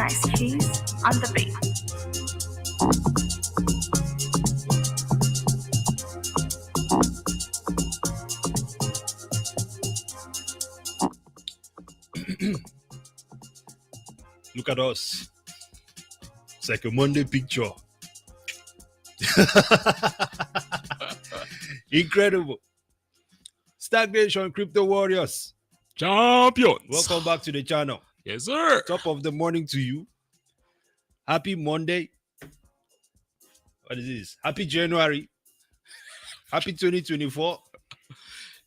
nice cheese on the beat. Look at us. It's like a Monday picture. Incredible. Stagnation Crypto Warriors. Champions. Welcome back to the channel. Yes, sir. Top of the morning to you. Happy Monday. What is this? Happy January. Happy 2024.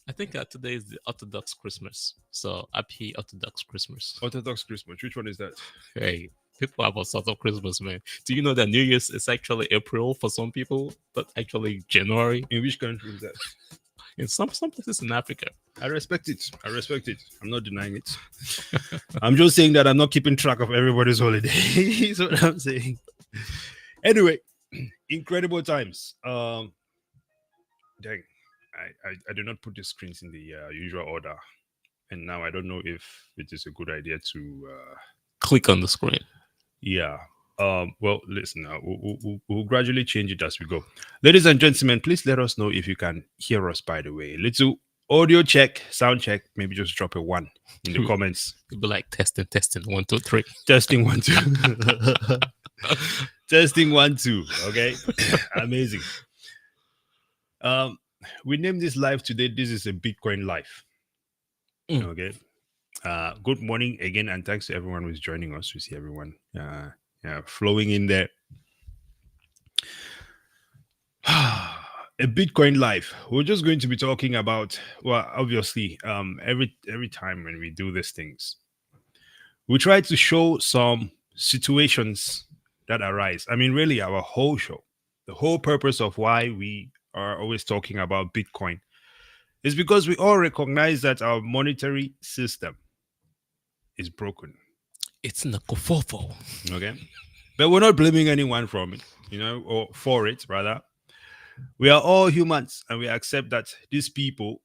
I think today is the Orthodox Christmas. So happy Orthodox Christmas. Orthodox Christmas. Which one is that? Hey, people have a sort of Christmas, man. Do you know that New Year's is actually April for some people, but actually January? In which country is that? In some places in Africa. I respect it. I'm not denying it. I'm just saying that I'm not keeping track of everybody's holiday. Is what I'm saying. Anyway, incredible times. Dang, I did not put the screens in the usual order, and now I don't know if it is a good idea to click on the screen. Yeah. Well, listen. We'll gradually change it as we go. Ladies and gentlemen, please let us know if you can hear us. By the way, little audio check, sound check. Maybe just drop a 1 in the comments. It'll be like testing 1 2 3. Testing 1 2. Testing 1 2. Okay. Amazing. We named this live today. This is a Bitcoin live. Okay. Good morning again, and thanks to everyone who's joining us. We see everyone flowing in there. A Bitcoin live. We're just going to be talking about, well, obviously, every time when we do these things, we try to show some situations that arise. I mean, really, our whole show, the whole purpose of why we are always talking about Bitcoin is because we all recognize that our monetary system is broken. It's in the kofofo. Okay. But we're not blaming anyone from it, or for it, rather. We are all humans, and we accept that these people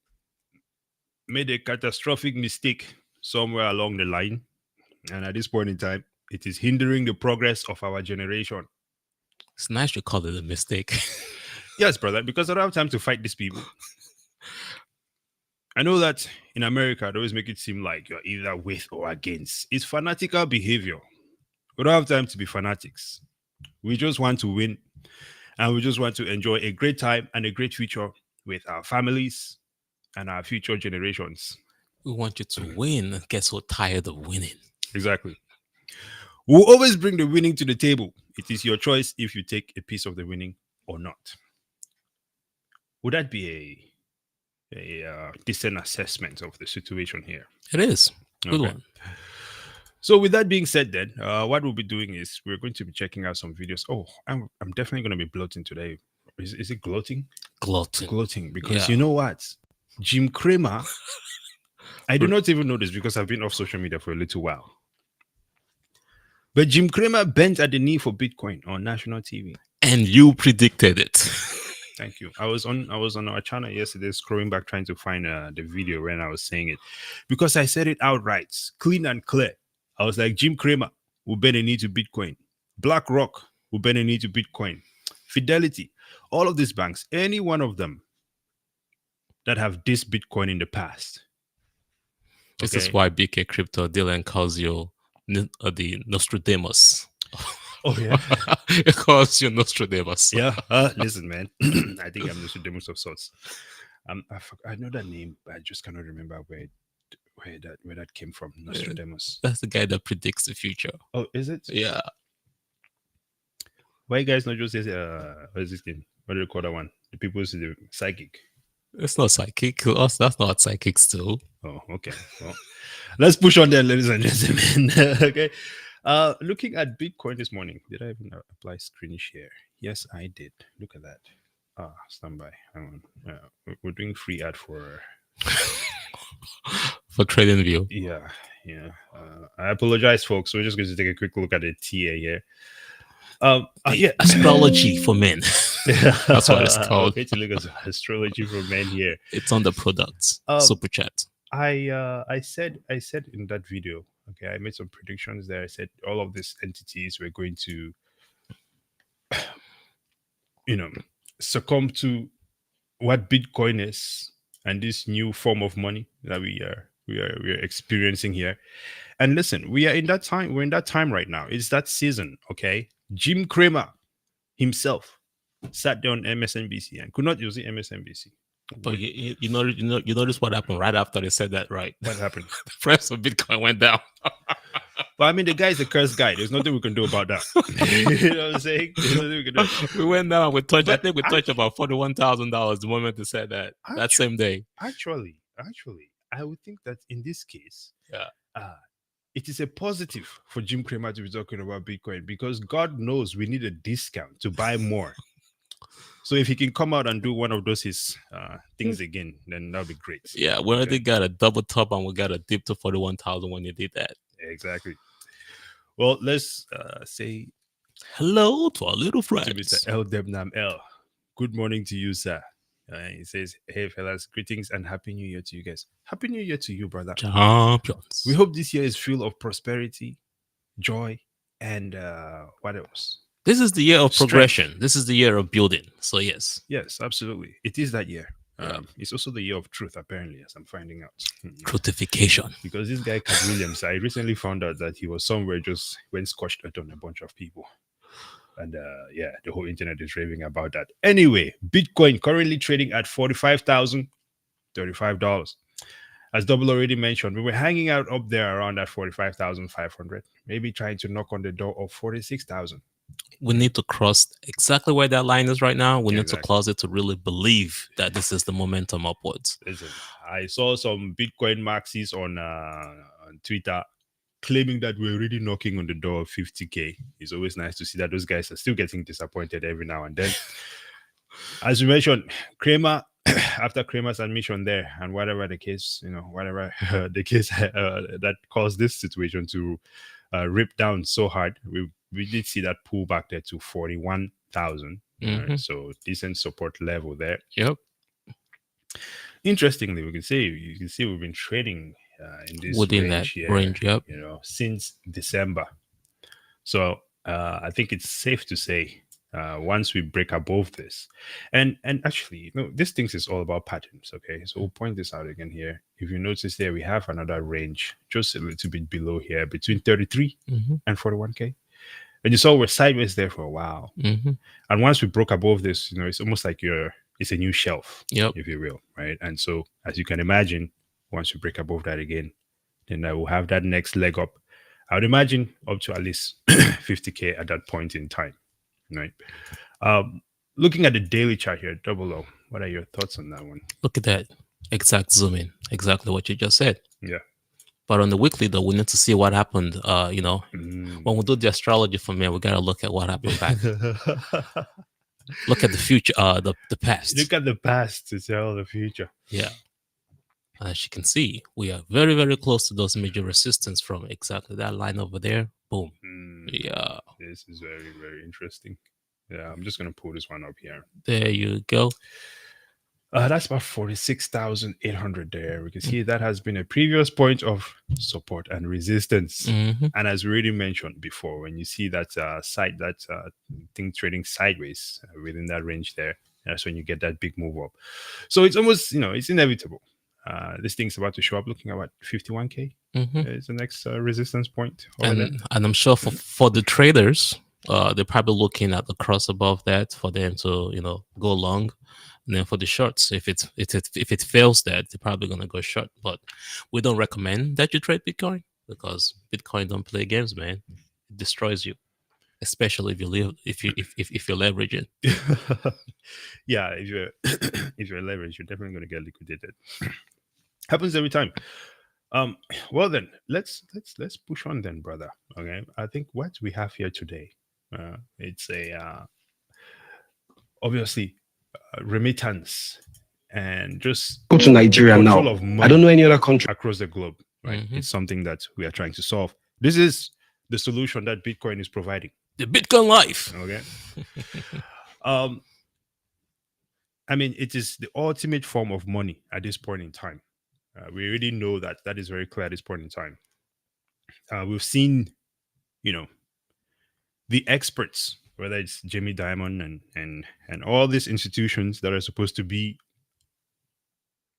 made a catastrophic mistake somewhere along the line. And at this point in time, it is hindering the progress of our generation. It's nice you call it a mistake. Yes, brother, because I don't have time to fight these people. I know that in America, they always make it seem like you're either with or against. It's fanatical behavior. We don't have time to be fanatics. We just want to win, and we just want to enjoy a great time and a great future with our families and our future generations. We want you to win and get so tired of winning. Exactly. We'll always bring the winning to the table. It is your choice if you take a piece of the winning or not. Would that be a decent assessment of the situation here? It is. Good one. So with that being said, then what we'll be doing is we're going to be checking out some videos. Oh, I'm definitely going to be bloating today. Is it gloating? Gloating, because you know what? Jim Cramer, I do not even know this because I've been off social media for a little while. But Jim Cramer bent at the knee for Bitcoin on national TV. And you predicted it. Thank you. I was on our channel yesterday, scrolling back, trying to find the video when I was saying it, because I said it outright, clean and clear. I was like, Jim Cramer will bend a knee to Bitcoin. BlackRock will bend a knee to Bitcoin. Fidelity, all of these banks, any one of them that have dissed Bitcoin in the past. This is why BK Crypto Dylan calls you the Nostradamus. Oh, yeah. It calls you Nostradamus. Yeah. Listen, man. I think I'm Nostradamus of sorts. I know that name, but I just cannot remember where that came from. Nostradamus. That's the guy that predicts the future. Oh, is it? Yeah. Why you guys not just say what is this thing? What do they call that one? The people say the psychic. It's not psychic. That's not what psychics do. Oh, okay. Well, let's push on there, ladies and gentlemen. Okay. Looking at Bitcoin this morning, did I even apply screen share? Yes, I did. Look at that. Stand by. Hang on. We're doing free ad for Trading View. Yeah. I apologize, folks. We're just going to take a quick look at the TA here. Astrology for men. That's what it's called. Okay, to look at astrology for men here. It's on the products. Super chat. I said in that video Okay, I made some predictions there. I said all of these entities were going to, you know, succumb to what Bitcoin is and this new form of money that we are experiencing here. And listen, we are in that time. We're in that time right now. It's that season. Okay, Jim Cramer himself sat there on MSNBC and could not use the MSNBC. But you notice what happened right after they said that, right? What happened? The price of Bitcoin went down. But I mean, the guy's a cursed guy. There's nothing we can do about that. You know what I'm saying? There's nothing we can do. We went down. We touched. I But think we touched about $41,000 the moment they said that same day. Actually, I would think that in this case, Yeah. it is a positive for Jim Cramer to be talking about Bitcoin because God knows we need a discount to buy more. So if he can come out and do one of those his things again, then that'll be great. Yeah, we already got a double top and we got a dip to 41,000 when you did that. Exactly. Well, let's say hello to our little friends. to Mr. L. Debnam L. Good morning to you, sir. He says, "Hey, fellas, greetings and happy New Year to you guys. Happy New Year to you, brother. Champions. We hope this year is full of prosperity, joy, and what else? This is the year of Strength. progression. This is the year of building. So yes, Yes, absolutely. It is that year. Yeah. It's also the year of truth, apparently, as I'm finding out. truthification. Because this guy, Cat Williams, I recently found out that he was somewhere just went scorched earth on a bunch of people. And yeah, the whole internet is raving about that. Anyway, Bitcoin currently trading at $45,035. As Double already mentioned, we were hanging out up there around that 45,500, maybe trying to knock on the door of 46,000. We need to cross exactly where that line is right now. We need to Exactly. close it to really believe that this is the momentum upwards. Listen, I saw some Bitcoin maxis on Twitter claiming that we're already knocking on the door of 50K. It's always nice to see that those guys are still getting disappointed every now and then. As you mentioned, Kramer, after Kramer's admission there, and whatever the case, whatever the case that caused this situation to rip down so hard, we did see that pull back there to 41,000. Mhm. So decent support level there. Yep. Interestingly, you can see we've been trading in this Within that range here, range, yep. Since December. So I think it's safe to say once we break above this, and actually, this thing is all about patterns. Okay, so we'll point this out again here. If you notice there, we have another range just a little bit below here between 33 Mhm. and 41K. And you saw we're sideways there for a while. Mhm. And once we broke above this, it's almost like it's a new shelf, Yep. if you will, right? And so, as you can imagine, once we break above that again, then I will have that next leg up. I would imagine up to at least 50K at that point in time, right? Looking at the daily chart here, Double O, what are your thoughts on that one? Look at that exact zoom in. Exactly what you just said. Yeah. But on the weekly, though, we need to see what happened. Mm. When we do the astrology for me, we got to look at what happened back. Look at the future, the past. Look at the past to tell the future. Yeah. As you can see, we are very, very close to those major resistance from exactly that line over there. Boom. Mm. Yeah. This is very, very interesting. Yeah, I'm just going to pull this one up here. There you go. That's about 46,800 there. We can see that has been a previous point of support and resistance. Mhm. And as we already mentioned before, when you see that thing trading sideways within that range there, that's when you get that big move up. So it's almost, it's inevitable. This thing's about to show up looking at what, 51K? Mhm. It's the next resistance point over there. And I'm sure for the traders, they're probably looking at the cross above that for them to go long. And then for the shorts, if it fails that, they're probably gonna go short. But we don't recommend that you trade Bitcoin because Bitcoin don't play games, man. It destroys you, especially if you're leveraging. Yeah, if you're if you're leveraged, you're definitely going to get liquidated. Happens every time. Well then, let's push on then, brother. Okay, I think what we have here today, it's a obviously remittance and just Go to Nigeria control now. of money I don't know any other country. across the globe. Right, Mhm. it's something that we are trying to solve. This is the solution that Bitcoin is providing. The Bitcoin life. Okay. I mean, it is the ultimate form of money at this point in time. We already know that is very clear at this point in time. we've seen, you know, the experts, whether it's Jamie Dimon and all these institutions that are supposed to be,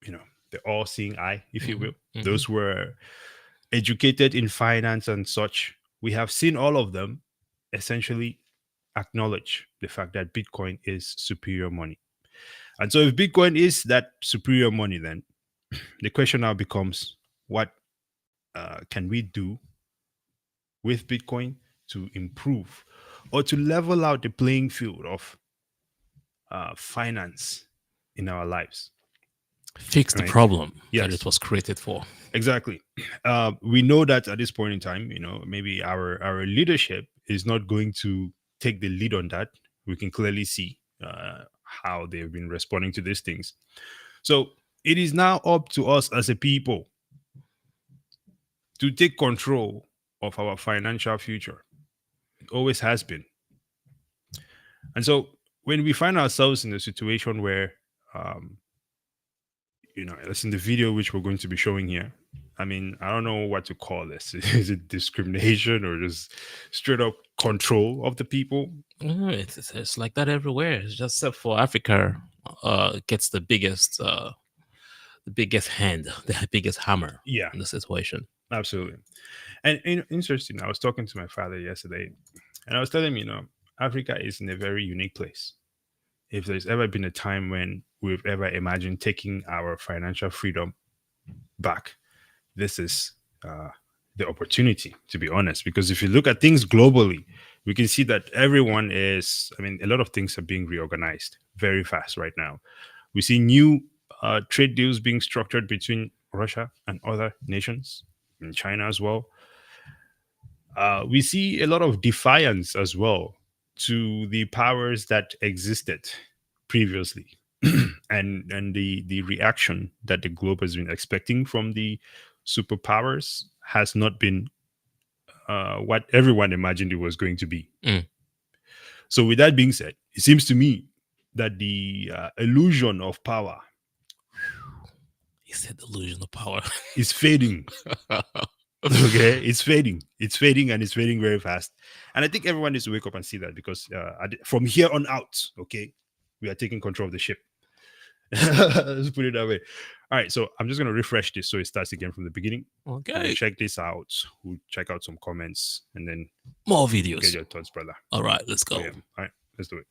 you know, the all-seeing eye, if you will. Those were educated in finance and such. We have seen all of them essentially acknowledge the fact that Bitcoin is superior money. And so if Bitcoin is that superior money, then the question now becomes, what can we do with Bitcoin to improve or to level out the playing field of finance in our lives? Fix the Right. problem Yes. that it was created for. Exactly. We know that at this point in time, you know, maybe our leadership is not going to take the lead on that. We can clearly see how they've been responding to these things. So it is now up to us as a people to take control of our financial future. It always has been. And so when we find ourselves in a situation where, you know, as in the video which we're going to be showing here, I mean, I don't know what to call this. Is it discrimination or just straight up control of the people? It's like that everywhere. It's just except for Africa, gets the biggest hand, the biggest hammer. Yeah, in the situation. absolutely. And interesting, I was talking to my father yesterday, and I was telling him, you know, Africa is in a very unique place. If there's ever been a time when we've ever imagined taking our financial freedom back, this is the opportunity, to be honest. Because if you look at things globally, we can see that everyone is, I mean, a lot of things are being reorganized very fast right now. We see new trade deals being structured between Russia and other nations, in China as well. We see a lot of defiance as well to the powers that existed previously. and the reaction that the globe has been expecting from the superpowers has not been what everyone imagined it was going to be. So with that being said, it seems to me that the illusion of power, he said the illusion of power, is fading. Okay, it's fading and it's fading very fast. And I think everyone needs to wake up and see that, because from here on out, okay, we are taking control of the ship. Let's put it that way. All right, so I'm just going to refresh this so it starts again from the beginning. Okay. We'll check this out. We'll check out some comments and then more videos. Get your thoughts, brother. All right, let's go. Oh, yeah. All right, let's do it.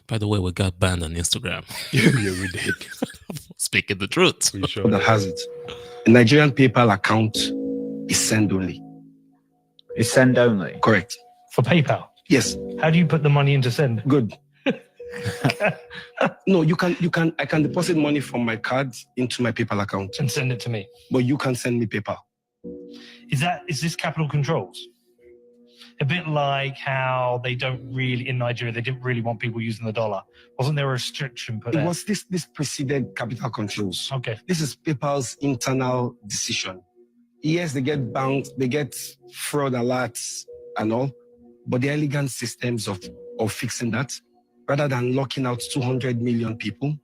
By the way, we got banned on Instagram. Yeah, we did. Speaking the truth. We sure that has it. A Nigerian PayPal account is send only. Is send only? Correct. For PayPal? Yes. How do you put the money into send? Good. No, I can deposit money from my card into my PayPal account And send it to me. but you can send me PayPal. Is this capital controls? A bit like how they don't really, in Nigeria, they didn't really want people using the dollar. Wasn't there a restriction put It there? was this preceded capital controls. Okay. This is PayPal's internal decision. Yes, they get bounced, they get fraud alerts and all, but the elegant systems of fixing that, rather than locking out 200 million people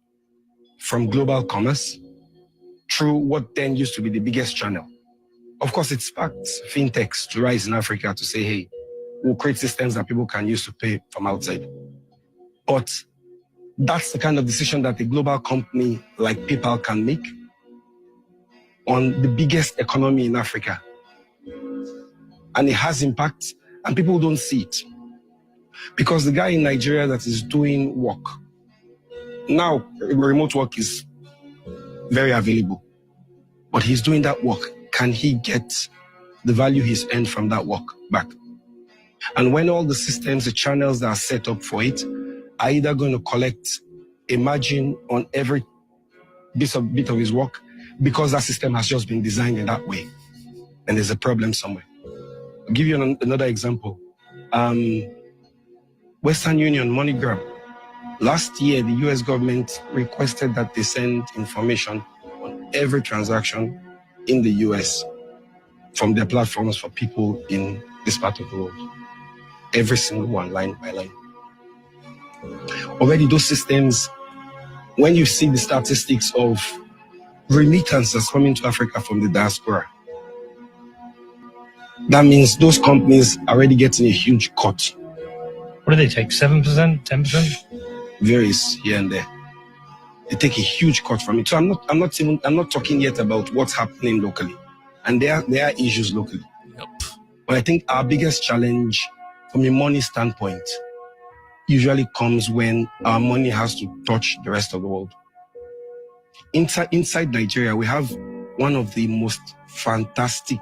from global commerce through what then used to be the biggest channel. Of course, it sparked fintechs to rise in Africa to say, hey, we'll create systems that people can use to pay from outside. But that's the kind of decision that a global company like PayPal can make on the biggest economy in Africa. And it has impact, and people don't see it. Because the guy in Nigeria that is doing work, now remote work is very available, but he's doing that work. Can he get the value he's earned from that work back? And when all the systems, the channels that are set up for it are either going to collect a margin on every bit of his work because that system has just been designed in that way, and there's a problem somewhere. I'll give you another example. Western Union, MoneyGram. Last year, the US government requested that they send information on every transaction in the US from their platforms for people in this part of the world. Every single one, line by line. Already those systems, when you see the statistics of remittances coming to Africa from the diaspora. That means those companies are already getting a huge cut. What do they take? 7%, 10%? Varies here and there. They take a huge cut from it. So I'm not talking yet about what's happening locally. And there are issues locally. Yep. But I think our biggest challenge from a money standpoint usually comes when our money has to touch the rest of the world. Inside Nigeria, we have one of the most fantastic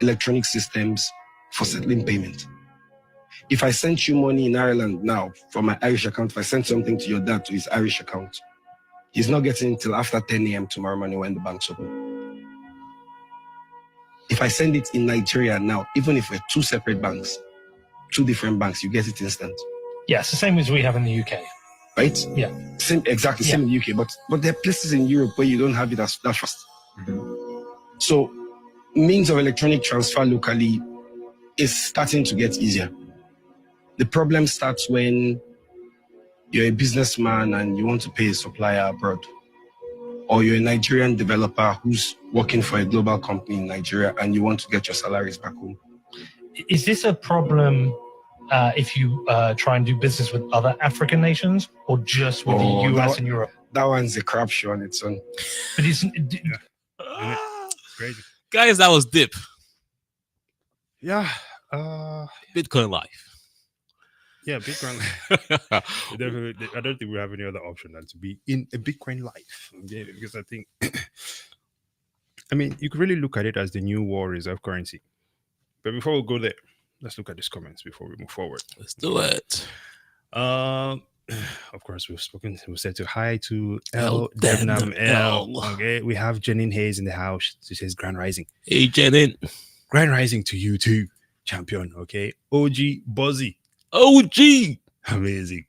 electronic systems for settling payment. If I sent you money in Ireland now from my Irish account, if I send something to your dad to his Irish account, he's not getting it till after 10 a.m. tomorrow morning when the bank's open. If I send it in Nigeria now, even if we're two separate banks, two different banks, you get it instant. Yeah, it's the same as we have in the UK. Right? Yeah. Same in the UK, but there are places in Europe where you don't have it that fast. Mm-hmm. So means of electronic transfer locally is starting to get easier. The problem starts when you're a businessman and you want to pay a supplier abroad, or you're a Nigerian developer who's working for a global company in Nigeria and you want to get your salaries back home. Is this a problem if you try and do business with other African nations, or just with the US and Europe? That one's a crap show on its own. But isn't Crazy. Guys, that was Dip. Yeah. Bitcoin Life. Yeah, Bitcoin. Definitely, I don't think we have any other option than to be in a Bitcoin life. Okay? Because I think, I mean, you could really look at it as the new war reserve currency. But before we go there, let's look at these comments before we move forward. Let's do it. Of course, we said to hi to L. Debnam L. L. Okay, we have Janine Hayes in the house. She says Grand Rising. Hey, Janet. Grand Rising to you too, champion. Okay, OG Buzzy. OG. Amazing.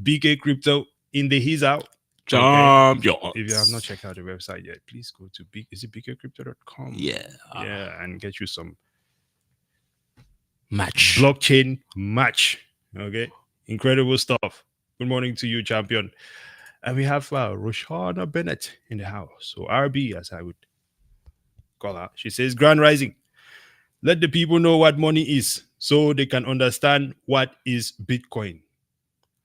BK Crypto in the he's out. Champion. Okay. If you have not checked out the website yet, please go to bkcrypto.com. Yeah. Yeah, and get you some Match. blockchain match. Okay, incredible stuff. Good morning to you, champion. And we have Roshana Bennett in the house. So RB, as I would call her. She says, Grand Rising. Let the people know what money is so they can understand what is Bitcoin.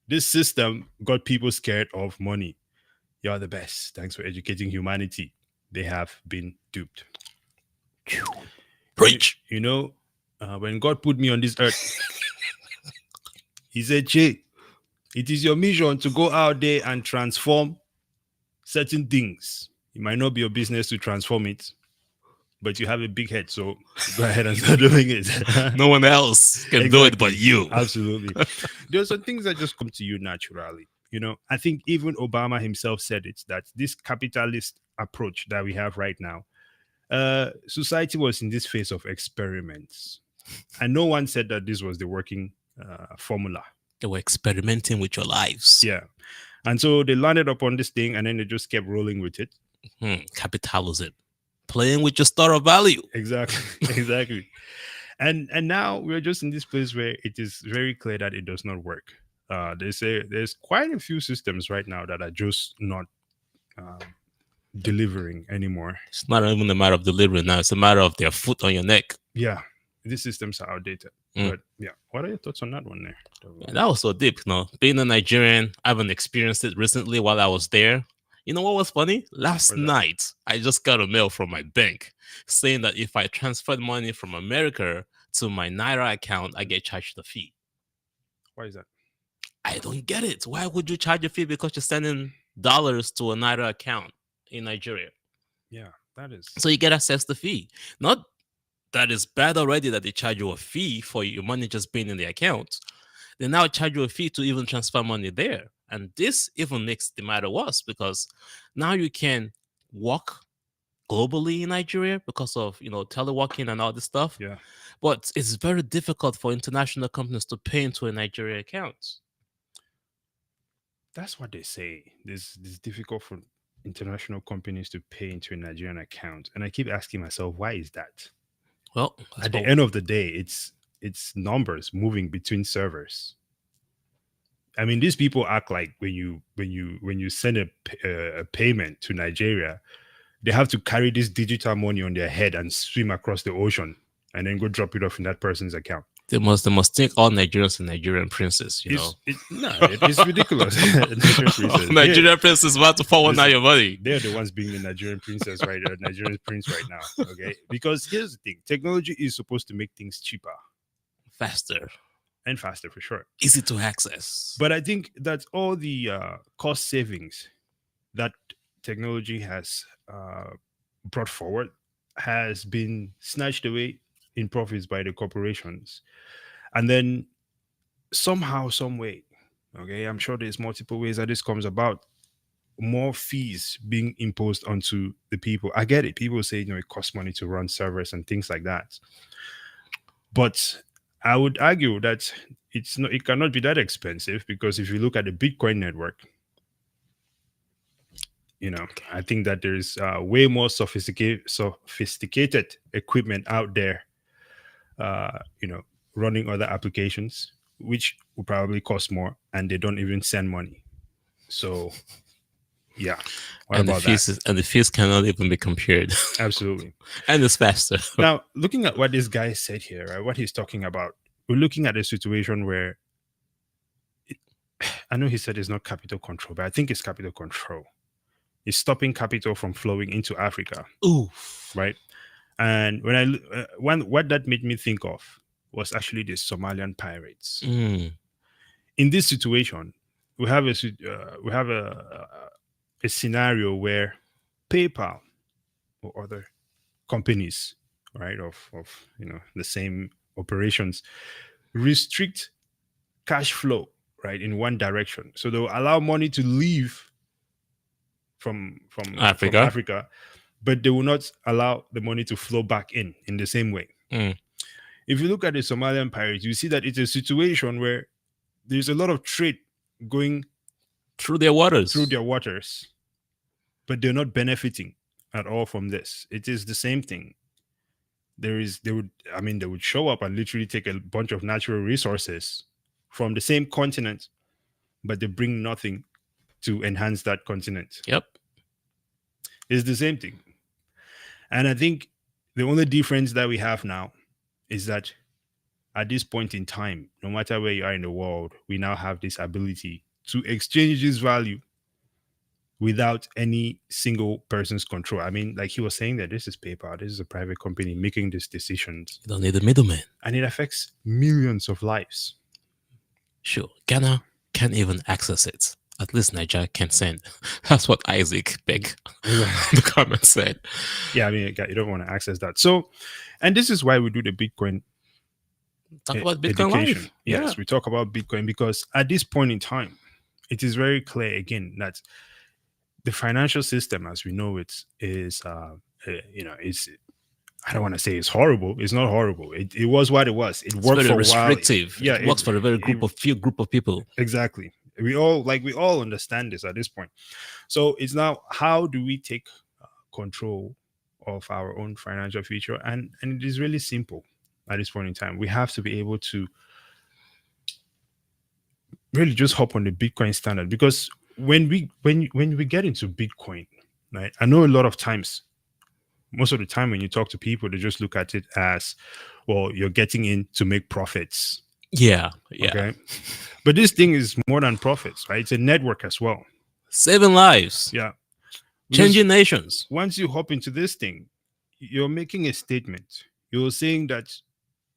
This system got people scared of money. You're the best. Thanks for educating humanity. They have been duped. Preach. You know, when God put me on this earth, he said, Che, it is your mission to go out there and transform certain things. It might not be your business to transform it, but you have a big head, so go ahead and start doing it. No one else can do it but you. Absolutely. There are some things that just come to you naturally. You know, I think even Obama himself said it, that this capitalist approach that we have right now, society was in this phase of experiments. And no one said that this was the working formula. They were experimenting with your lives. Yeah. And so they landed upon this thing and then they just kept rolling with it. Capitalism. Playing with your store of value. Exactly. Exactly. And now we're just in this place where it is very clear that it does not work. They say there's quite a few systems right now that are just not delivering anymore. It's not even a matter of delivering now. It's a matter of their foot on your neck. Yeah. These systems are outdated. But yeah, what are your thoughts on that one there? Yeah, that was so deep. You know, being a Nigerian, I haven't experienced it recently while I was there. You know what was funny? Last night, I just got a mail from my bank saying that if I transferred money from America to my Naira account, I get charged a fee. Why is that? I don't get it. Why would you charge a fee because you're sending dollars to a Naira account in Nigeria? Yeah, that is. So you get access to the fee. Not that is bad already that they charge you a fee for your money just being in the account. They now charge you a fee to even transfer money there. And this even makes the matter worse because now you can work globally in Nigeria because of, you know, teleworking and all this stuff. Yeah. But it's very difficult for international companies to pay into a Nigeria account. That's what they say. It's difficult for international companies to pay into a Nigerian account. And I keep asking myself, why is that? Well, at the end of the day, it's numbers moving between servers. I mean, these people act like when you send a payment to Nigeria, they have to carry this digital money on their head and swim across the ocean and then go drop it off in that person's account. They must think all Nigerians and Nigerian princes, you know. It's ridiculous. Nigerian princess. Nigerian princes about to forward now your money. They're the ones being the Nigerian princess right now, Nigerian prince right now. Okay. Because here's the thing: technology is supposed to make things cheaper. Faster. And faster for sure. Easy to access. But I think that all the cost savings that technology has brought forward has been snatched away in profits by the corporations. And then somehow, some way, okay, I'm sure there's multiple ways that this comes about, more fees being imposed onto the people. I get it. People say, it costs money to run servers and things like that. But I would argue that it cannot be that expensive, because if you look at the Bitcoin network, I think that there's way more sophisticated equipment out there, running other applications, which will probably cost more, and they don't even send money. So, yeah. And the fees cannot even be compared. Absolutely. And it's faster. Now, looking at what this guy said here, right, what he's talking about, we're looking at a situation where I know he said it's not capital control, but I think it's capital control. It's stopping capital from flowing into Africa. Ooh, right. And what that made me think of was actually the Somalian pirates. Mm. In this situation, we have a scenario where PayPal or other companies, right, of the same operations, restrict cash flow, right, in one direction. So they'll allow money to leave from Africa, but they will not allow the money to flow back in the same way. Mm. If you look at the Somalian pirates, you see that it's a situation where there's a lot of trade going through their waters, but they're not benefiting at all from this. It is the same thing. They would show up and literally take a bunch of natural resources from the same continent, but they bring nothing to enhance that continent. Yep. It's the same thing. And I think the only difference that we have now is that at this point in time, no matter where you are in the world, we now have this ability to exchange this value without any single person's control. I mean, like he was saying that this is PayPal, this is a private company making these decisions. You don't need a middleman. And it affects millions of lives. Sure. Ghana can't even access it. At least Nigeria can send. That's what Isaac Beck the comment said. Yeah, I mean, you don't want to access that. So, and this is why we do the Bitcoin. Talk about Bitcoin education. life. Yes, Yeah. we talk about Bitcoin because at this point in time, it is very clear again that the financial system, as we know it, is it's. I don't want to say it's horrible. It's not horrible. It was what it was. It worked very for a restrictive. while. Yeah, it works for a very few group of people. Exactly. We all understand this at this point. So it's now, how do we take control of our own financial future? And it is really simple at this point in time. We have to be able to really just hop on the Bitcoin standard, because when we get into Bitcoin, right? I know a lot of times, most of the time when you talk to people, they just look at it as, well, you're getting in to make profits. Yeah. Okay. But this thing is more than profits, right? It's a network as well. Saving lives. Yeah. Changing nations. Once you hop into this thing, you're making a statement. You're saying that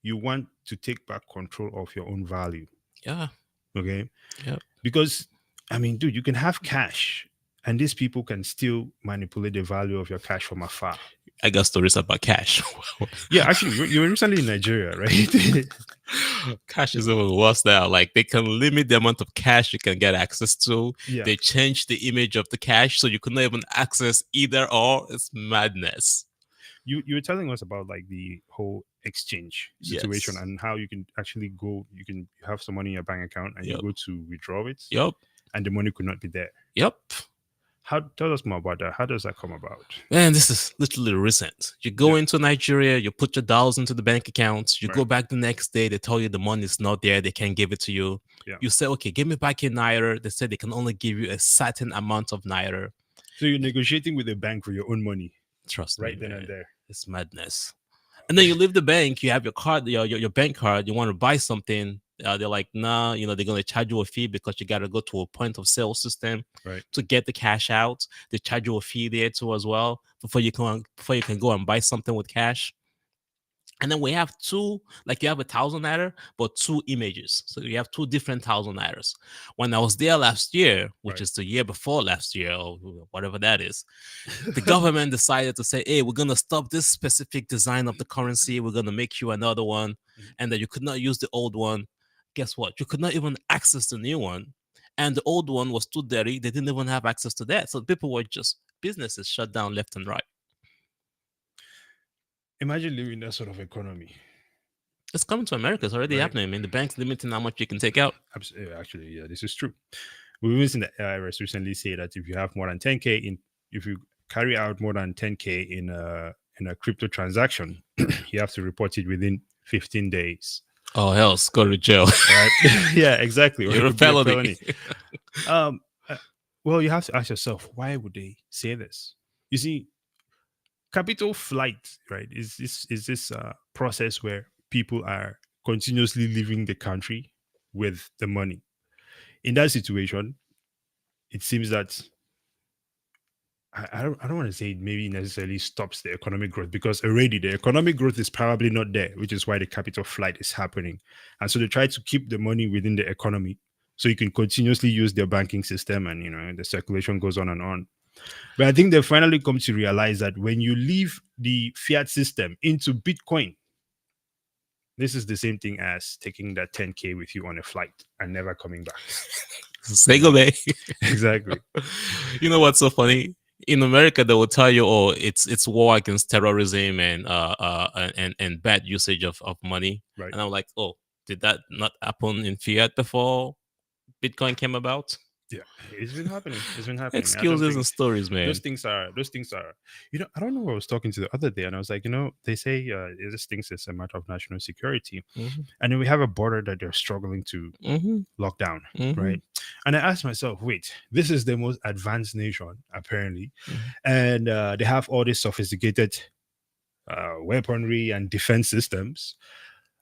you want to take back control of your own value. Yeah. Okay. Yeah. Because, I mean, dude, you can have cash and these people can still manipulate the value of your cash from afar. I got stories about cash. Yeah, actually, you were recently in Nigeria, right? Cash is even worse now. Like, they can limit the amount of cash you can get access to. Yeah. They change the image of the cash so you cannot even access either or. It's madness. You were telling us about like the whole exchange situation. Yes. And how you can actually go, you have some money in your bank account and Yep. you go to withdraw it. Yep. And the money could not be there. Yep. Tell us more about that. How does that come about? Man, this is literally recent. You go into Nigeria, you put your dollars into the bank accounts, you go back the next day, they tell you the money is not there, they can't give it to you. Yeah. You say, okay, give me back your naira. They say they can only give you a certain amount of naira. So you're negotiating with the bank for your own money. Trust right me, then man. and there. It's madness. And then you leave the bank, you have your card, your bank card, you want to buy something. They're like, nah, they're going to charge you a fee because you got to go to a point of sale system Right. to get the cash out. They charge you a fee there too as well before you can go and buy something with cash. And then we have two, like you have 1,000 naira, but two images. So you have two different 1,000 nairas. When I was there last year, which Right. is the year before last year, or whatever that is, the government decided to say, hey, we're going to stop this specific design of the currency. We're going to make you another one. And that you could not use the old one. Guess what? You could not even access the new one. And the old one was too dirty. They didn't even have access to that. So people were businesses shut down left and right. Imagine living in that sort of economy. It's coming to America. It's already Right. happening. I mean, the bank's limiting how much you can take out. Actually, yeah, this is true. We've even seen the IRS recently say that if you have more than 10K if you carry out more than 10K in a crypto transaction, you have to report it within 15 days. Oh, hell, go to jail. Right? Yeah, exactly. Or it You're a could be felony. Well, you have to ask yourself, why would they say this? You see, capital flight, right, is this process where people are continuously leaving the country with the money. In that situation, it seems that I don't want to say it maybe necessarily stops the economic growth, because already the economic growth is probably not there, which is why the capital flight is happening. And so they try to keep the money within the economy so you can continuously use their banking system, and the circulation goes on and on. But I think they finally come to realize that when you leave the fiat system into Bitcoin, this is the same thing as taking that 10K with you on a flight and never coming back. Say goodbye. Exactly. You know what's so funny? In America, they will tell you, "Oh, it's war against terrorism and bad usage of money." Right. And I'm like, "Oh, did that not happen in fiat before Bitcoin came about?" Yeah, it's been happening. It's been happening. I don't Excuses and think- stories, man. Those things are. I don't know who I was talking to the other day, and I was like, they say this things is a matter of national security, Mhm. and then we have a border that they're struggling to Mhm. lock down, Mhm. right? And I asked myself, wait, this is the most advanced nation apparently, Mhm. and they have all these sophisticated weaponry and defense systems,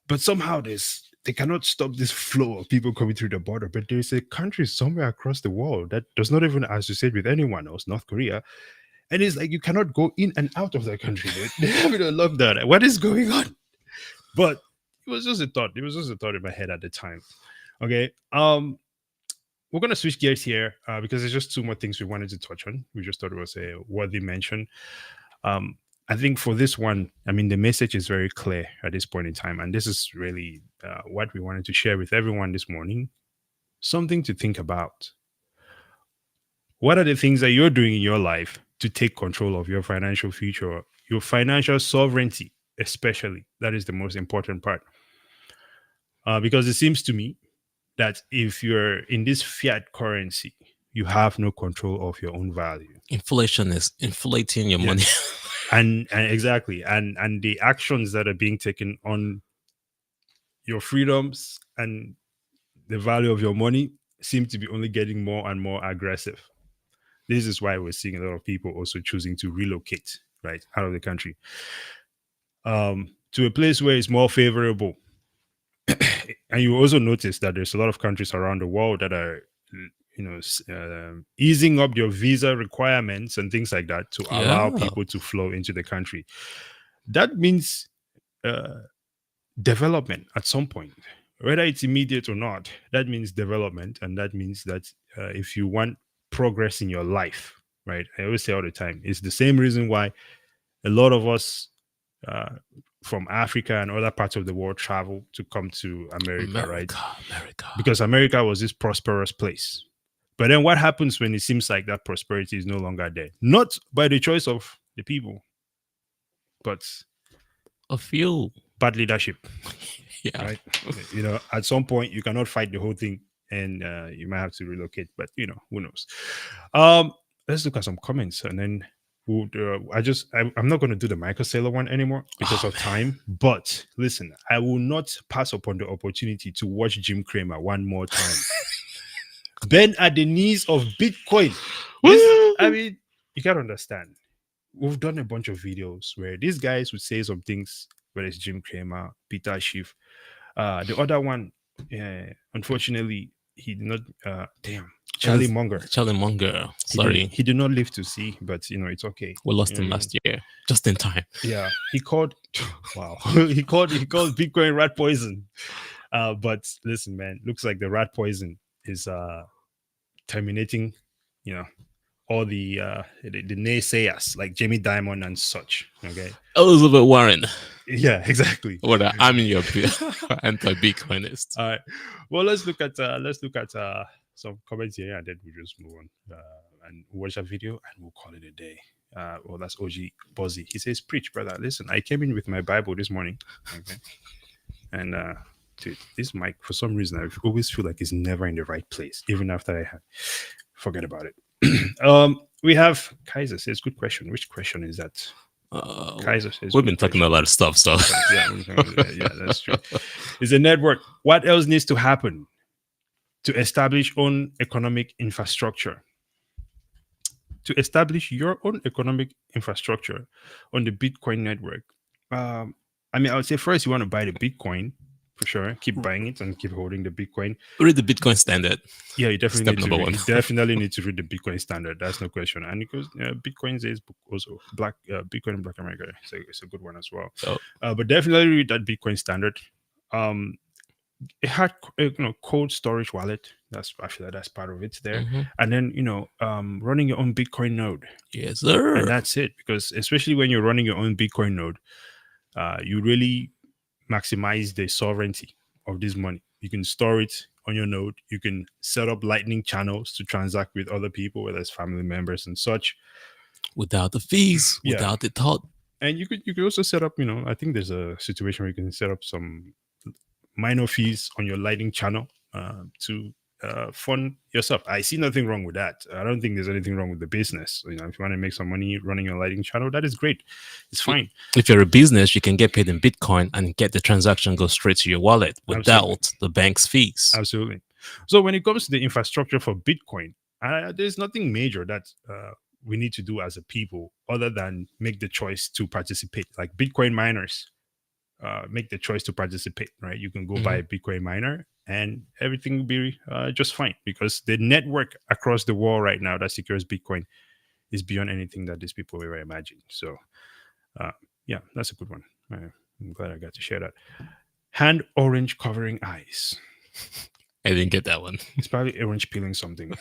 but somehow they cannot stop this flow of people coming through the border. But there's a country somewhere across the world that does not even associate with anyone else, North Korea. And it's like you cannot go in and out of that country. They have it on lockdown. What is going on? But it was just a thought. It was just a thought in my head at the time. Okay. We're gonna switch gears here because there's just two more things we wanted to touch on. We just thought it was a worthy mention. I think for this one, I mean, the message is very clear at this point in time. And this is really what we wanted to share with everyone this morning. Something to think about. What are the things that you're doing in your life to take control of your financial future, your financial sovereignty, especially? That is the most important part. Because it seems to me that if you're in this fiat currency, you have no control of your own value. Inflation is inflating your money. And exactly, and the actions that are being taken on your freedoms and the value of your money seem to be only getting more and more aggressive. This is why we're seeing a lot of people also choosing to relocate right out of the country to a place where it's more favorable. And you also notice that there's a lot of countries around the world that are easing up your visa requirements and things like that to allow Yeah. people to flow into the country. That means development at some point, whether it's immediate or not. That means development, and that means that if you want progress in your life, right? I always say all the time, it's the same reason why a lot of us from Africa and other parts of the world travel to come to America, right? America. Because America was this prosperous place. But then what happens when it seems like that prosperity is no longer there? Not by the choice of the people, but A few. bad leadership, Yeah. right? At some point you cannot fight the whole thing, and you might have to relocate. But who knows? Let's look at some comments, and then I'm not going to do the Michael Saylor one anymore because of time. But listen, I will not pass upon the opportunity to watch Jim Cramer one more time. Bend at the knees of Bitcoin. I mean, you can't understand. we've done a bunch of videos where these guys would say some things, whether it's Jim Cramer, Peter Schiff. The other one, unfortunately, he did not. Damn, Charlie Munger. Charlie Munger. Sorry, He did not live to see, but it's okay. we lost him last year, just in time. Yeah, he called. Wow, he called Bitcoin rat poison. But listen, man, looks like the rat poison is terminating, all the naysayers like Jamie Dimon and such. Okay. Elizabeth Warren. Yeah, exactly. What I'm your anti-Bitcoinist. All right. Well, let's look at some comments here, and then we just move on and watch a video, and we'll call it a day. Well, that's OG Buzzy. He says, "Preach, brother. Listen, I came in with my Bible this morning, okay, and dude, this mic for some reason I always feel like it's never in the right place, even after I have. Forget about it." We have Kaiser says, "Good question. Which question is that?" Kaiser says, "We've been talking a lot of stuff, so yeah, that's true. It's a network. What else needs to happen to establish own economic infrastructure? To establish your own economic infrastructure on the Bitcoin network. I would say first you want to buy the Bitcoin for sure. Keep buying it and keep holding the Bitcoin. Read the Bitcoin standard. Yeah, you definitely Step number one. You definitely need to read the Bitcoin standard. That's no question. And because Bitcoin says also Bitcoin in Black America, so it's a good one as well. But definitely read that Bitcoin standard. It had cold storage wallet. That's part of it there. Mm-hmm. And then running your own Bitcoin node. Yes, sir. And that's it. Because especially when you're running your own Bitcoin node, you really maximize the sovereignty of this money. You can store it on your node. You can set up lightning channels to transact with other people, whether it's family members and such, without the fees, without the thought. And you could also set up, I think there's a situation where you can set up some minor fees on your lightning channel to fund yourself. I see nothing wrong with that. I don't think there's anything wrong with the business. If you want to make some money running your lightning channel, that is great. It's fine. If you're a business, you can get paid in Bitcoin and get the transaction go straight to your wallet without the bank's fees. Absolutely. So when it comes to the infrastructure for Bitcoin, there's nothing major that we need to do as a people other than make the choice to participate. Like Bitcoin miners make the choice to participate, right? You can go buy a Bitcoin miner and everything will be just fine, because the network across the world right now that secures Bitcoin is beyond anything that these people ever imagined. So yeah, that's a good one. I'm glad I got to share that. Hand orange covering eyes. I didn't get that one. It's probably orange peeling something,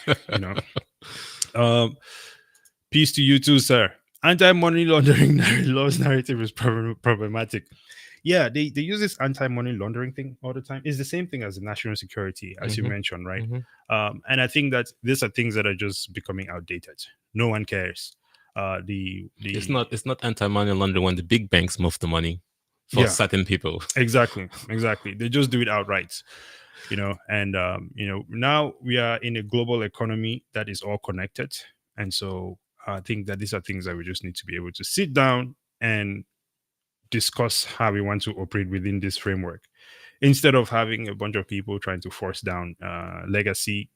Peace to you too, sir. Anti-money laundering laws narrative is problematic. Yeah, they use this anti-money laundering thing all the time. It's the same thing as the national security, as you mentioned, right? And I think that these are things that are just becoming outdated. No one cares. It's not anti-money laundering when the big banks move the money for certain people. Exactly. They just do it outright. And now we are in a global economy that is all connected, and so I think that these are things that we just need to be able to sit down and discuss how we want to operate within this framework, instead of having a bunch of people trying to force down legacy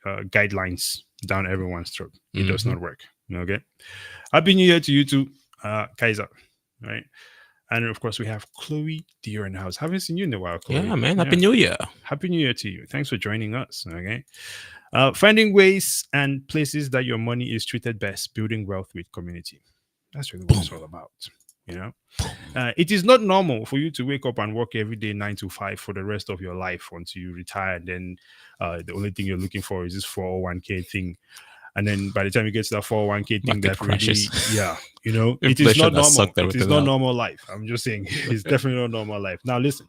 guidelines down everyone's throat. It does not work. Okay. Happy New Year to you too, Kaiser. Right. And of course, we have Chloe Deer in the house. Haven't seen you in a while, Chloe. Yeah, man. Happy New Year. Happy New Year to you. Thanks for joining us. Okay. Finding ways and places that your money is treated best, building wealth with community. That's really what it's all about. It is not normal for you to wake up and work every day 9 to 5 for the rest of your life until you retire. And then the only thing you're looking for is this 401k thing. And then by the time you get to that 401k thing, that crashes. Really, it is not normal. It is not normal life. I'm just saying, it's definitely not normal life. Now, listen,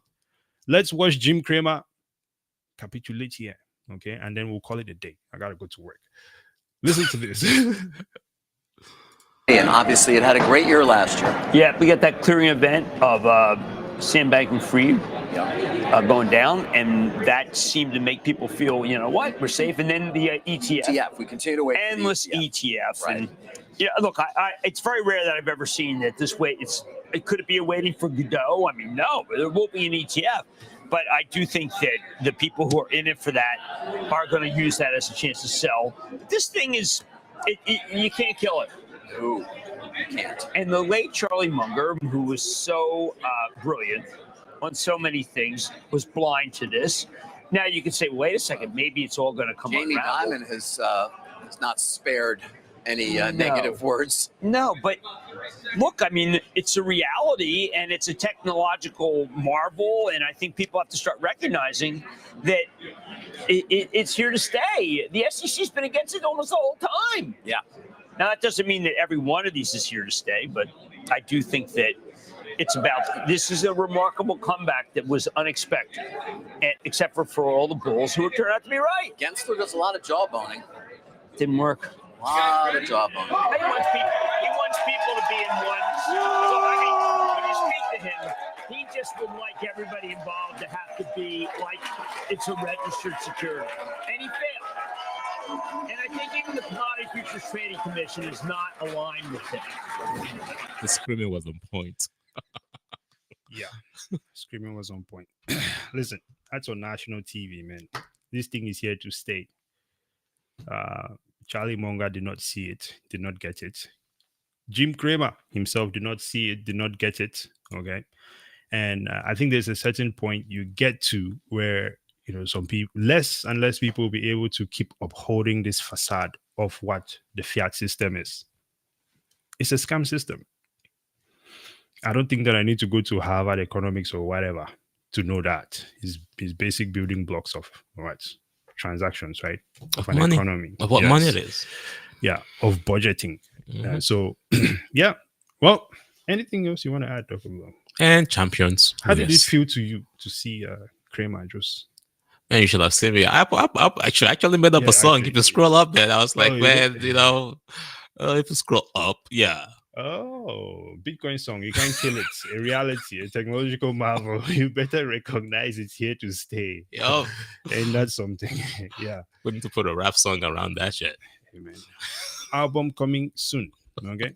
let's watch Jim Cramer capitulate here, okay? And then we'll call it a day. I gotta go to work. Listen to this. And obviously, it had a great year last year. Yeah, we got that clearing event of Sam Bankman-Fried going down, and that seemed to make people feel, we're safe. And then the ETF. We continue to wait. Endless ETF. Right. And look, it's very rare that I've ever seen that this way. Could it be a waiting for Godot? I mean, no, there won't be an ETF. But I do think that the people who are in it for that are going to use that as a chance to sell. This thing is, you can't kill it. Ooh, can't. And the late Charlie Munger, who was so brilliant on so many things, was blind to this. Now you could say, wait a second, maybe it's all going to come Jamie unravel. Dimon has not spared any negative words. No, but look, I mean, it's a reality and it's a technological marvel. And I think people have to start recognizing that it's here to stay. The SEC's been against it almost the whole time. Yeah. Now, that doesn't mean that every one of these is here to stay, but I do think that it's about, this is a remarkable comeback that was unexpected, except for all the bulls who turned out to be right. Gensler does a lot of jawboning. Didn't work. A lot of jawboning. He wants people to be in one. So, I mean, when you speak to him, he just would like everybody involved to have to be like it's a registered security. And he failed. And I think even the Commodity Futures Trading Commission is not aligned with him. The screaming was on point. Yeah, screaming was on point. Listen, that's on national TV, man. This thing is here to stay. Charlie Munger did not see it, did not get it. Jim Cramer himself did not see it, did not get it. Okay. And I think there's a certain point you get to where, some people, less and less people will be able to keep upholding this facade of what the fiat system is. It's a scam system. I don't think that I need to go to Harvard economics or whatever to know that. It's basic building blocks of what? Transactions, right? Of an money. economy. Of what money it is. Yeah, of budgeting. Mhm. So, yeah. Well, anything else you want to add, Dr. Blum? And champions. How did it Yes. feel to you to see Kramer just... Man, you should have seen me. I actually made up Yeah, a song. actually. If you scroll up there, I was like, Oh, man, yeah. if you scroll up, yeah. Oh, Bitcoin song. You can't kill it. A reality, a technological marvel. You better recognize it's here to stay. Yo, And that's something. Yeah. we need to put a rap song around that shit. Amen. Album coming soon. Okay.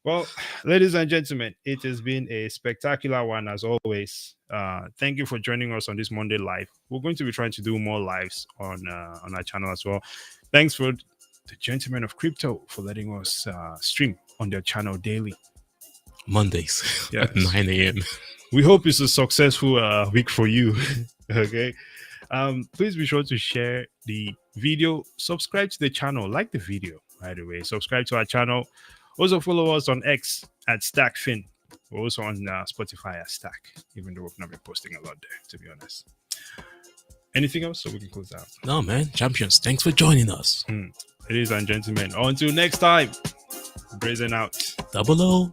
Well, ladies and gentlemen, it has been a spectacular one as always. Thank you for joining us on this Monday live. We're going to be trying to do more lives on our channel as well. Thanks for the gentlemen of crypto for letting us stream on their channel daily. Mondays Yes. at 9 a.m. We hope it's a successful week for you. Okay. Please be sure to share the video, subscribe to the channel, like the video, by the way, subscribe to our channel. Also follow us on X at STAKKFin. We're also on Spotify at Stack, even though we've not been posting a lot there, to be honest. Anything else so we can close out? No, man. Champions, thanks for joining us. Ladies and gentlemen, until next time, Brazen out. 00.